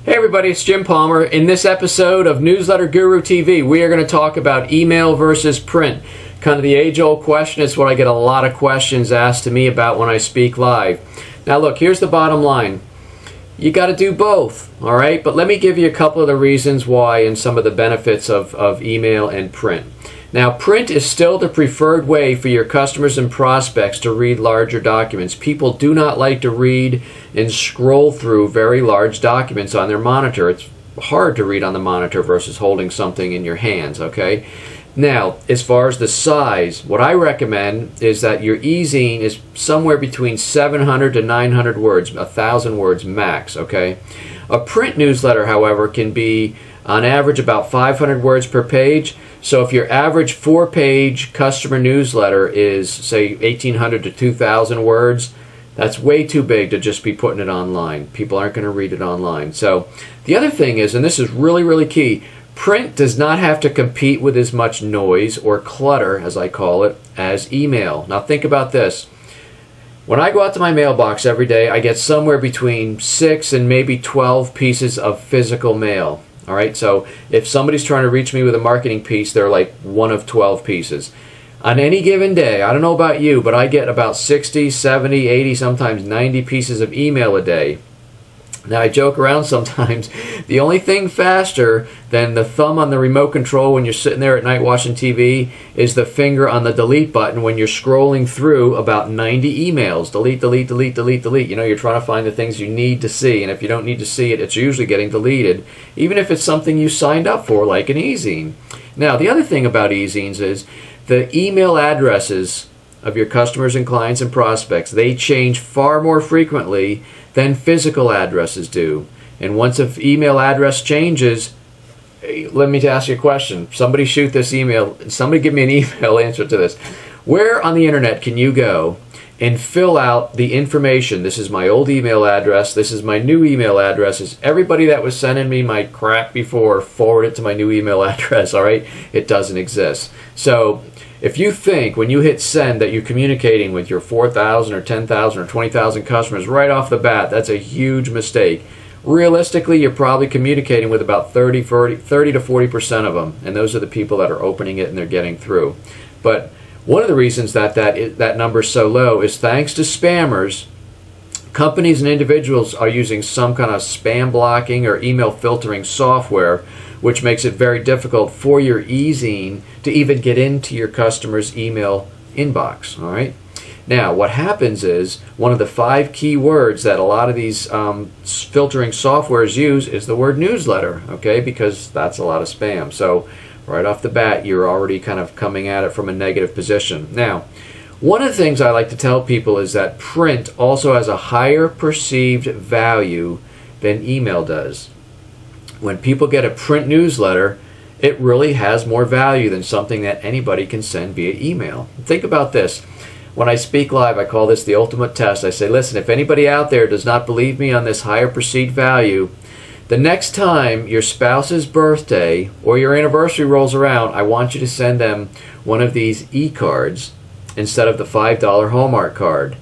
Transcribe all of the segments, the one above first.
Hey everybody, it's Jim Palmer. In this episode of Newsletter Guru TV, we are going to talk about email versus print. Kind of the age-old question. It's what I get a lot of questions asked to me about when I speak live. Now look, here's the bottom line. You got to do both, all right? But let me give you a couple of the reasons why and some of the benefits of email and print. Now, print is still the preferred way for your customers and prospects to read larger documents. People do not like to read and scroll through very large documents on their monitor. It's hard to read on the monitor versus holding something in your hands, okay? Now, as far as the size, what I recommend is that your e-zine is somewhere between 700 to 900 words, 1,000 words max, okay? A print newsletter, however, can be on average about 500 words per page. So if your average 4-page customer newsletter is, say, 1,800 to 2,000 words, that's way too big to just be putting it online. People aren't going to read it online. So the other thing is, and this is really, really key, print does not have to compete with as much noise or clutter, as I call it, as email. Now think about this. When I go out to my mailbox every day, I get somewhere between 6 and maybe 12 pieces of physical mail. All right, so if somebody's trying to reach me with a marketing piece, they're like one of 12 pieces. On any given day, I don't know about you, but I get about 60, 70, 80, sometimes 90 pieces of email a day. Now, I joke around sometimes. The only thing faster than the thumb on the remote control when you're sitting there at night watching TV is the finger on the delete button when you're scrolling through about 90 emails. Delete, delete, delete, delete, delete. You know, you're trying to find the things you need to see, and if you don't need to see it, it's usually getting deleted, even if it's something you signed up for, like an e-zine. Now, the other thing about e-zines is the email addresses of your customers and clients and prospects, they change far more frequently than physical addresses do. And once an email address changes, let me ask you a question. Somebody shoot this email. Somebody give me an email answer to this. Where on the internet can you go and fill out the information? This is my old email address. This is my new email address. Is everybody that was sending me my crap before forward it to my new email address, all right? It doesn't exist. So if you think when you hit send that you're communicating with your 4,000 or 10,000 or 20,000 customers right off the bat, that's a huge mistake. Realistically, you're probably communicating with about 30 to 40% of them, and those are the people that are opening it and they're getting through. But one of the reasons that number is so low is thanks to spammers. Companies and individuals are using some kind of spam blocking or email filtering software, which makes it very difficult for your e-zine to even get into your customer's email inbox. All right. Now, what happens is one of the 5 key words that a lot of these filtering softwares use is the word newsletter, okay, because that's a lot of spam. So right off the bat, you're already kind of coming at it from a negative position. Now, one of the things I like to tell people is that print also has a higher perceived value than email does. When people get a print newsletter, it really has more value than something that anybody can send via email. Think about this. When I speak live, I call this the ultimate test. I say, listen, if anybody out there does not believe me on this higher perceived value, the next time your spouse's birthday or your anniversary rolls around, I want you to send them one of these e-cards instead of the $5 Hallmark card.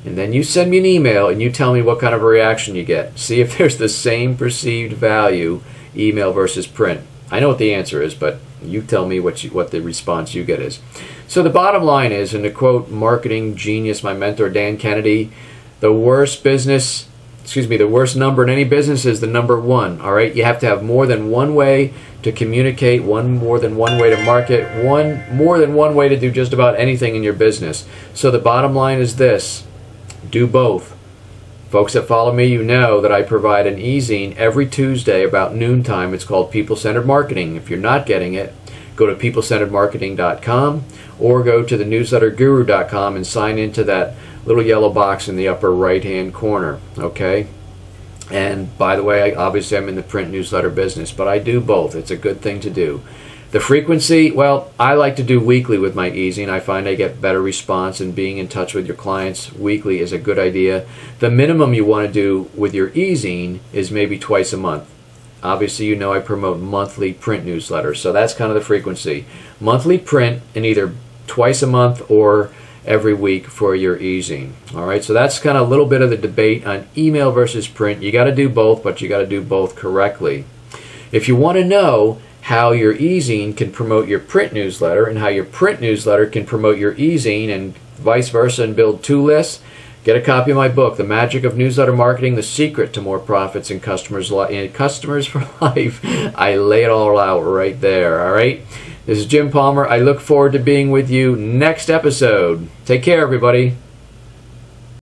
And then you send me an email and you tell me what kind of a reaction you get. See if there's the same perceived value, email versus print. I know what the answer is, but you tell me what the response you get is. So the bottom line is, and to quote marketing genius, my mentor Dan Kennedy, the worst number in any business is the number 1. All right, you have to have more than one way to communicate, more than one way to market, more than one way to do just about anything in your business. So the bottom line is this: do both. Folks that follow me, you know that I provide an e-zine every Tuesday about noontime. It's called People-Centered Marketing. If you're not getting it, go to peoplecenteredmarketing.com or go to thenewsletterguru.com and sign into that little yellow box in the upper right-hand corner, okay? And by the way, obviously I'm in the print newsletter business, but I do both. It's a good thing to do. The frequency, well, I like to do weekly with my e-zine. I find I get better response, and being in touch with your clients weekly is a good idea. The minimum you want to do with your e-zine is maybe twice a month. Obviously, you know I promote monthly print newsletters, so that's kind of the frequency. Monthly print, and either twice a month or every week for your e-zine. All right, so that's kind of a little bit of the debate on email versus print. You got to do both, but you got to do both correctly. If you want to know how your e-zine can promote your print newsletter and how your print newsletter can promote your e-zine and vice versa and build two lists, get a copy of my book, The Magic of Newsletter Marketing, The Secret to More Profits and Customers for Life. I lay it all out right there, all right? This is Jim Palmer. I look forward to being with you next episode. Take care, everybody.